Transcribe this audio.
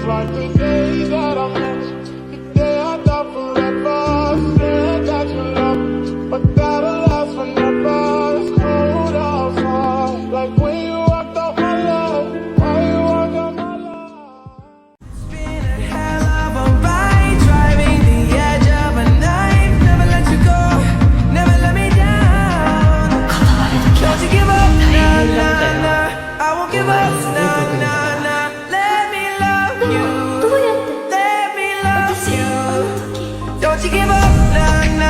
like the day that I met you, the day I thought forever. Said that you love me, but that'll last forever. It's cold outside, like when you walked off my love. Why you walked off my love? It's been a hell of a ride, driving the edge of a knife. Never let you go, never let me down. Don't you give up, nah, nah, nah. I won't give up, nah, nah, nah. Let me love you, let me love you. Don't you give up, nah, nah.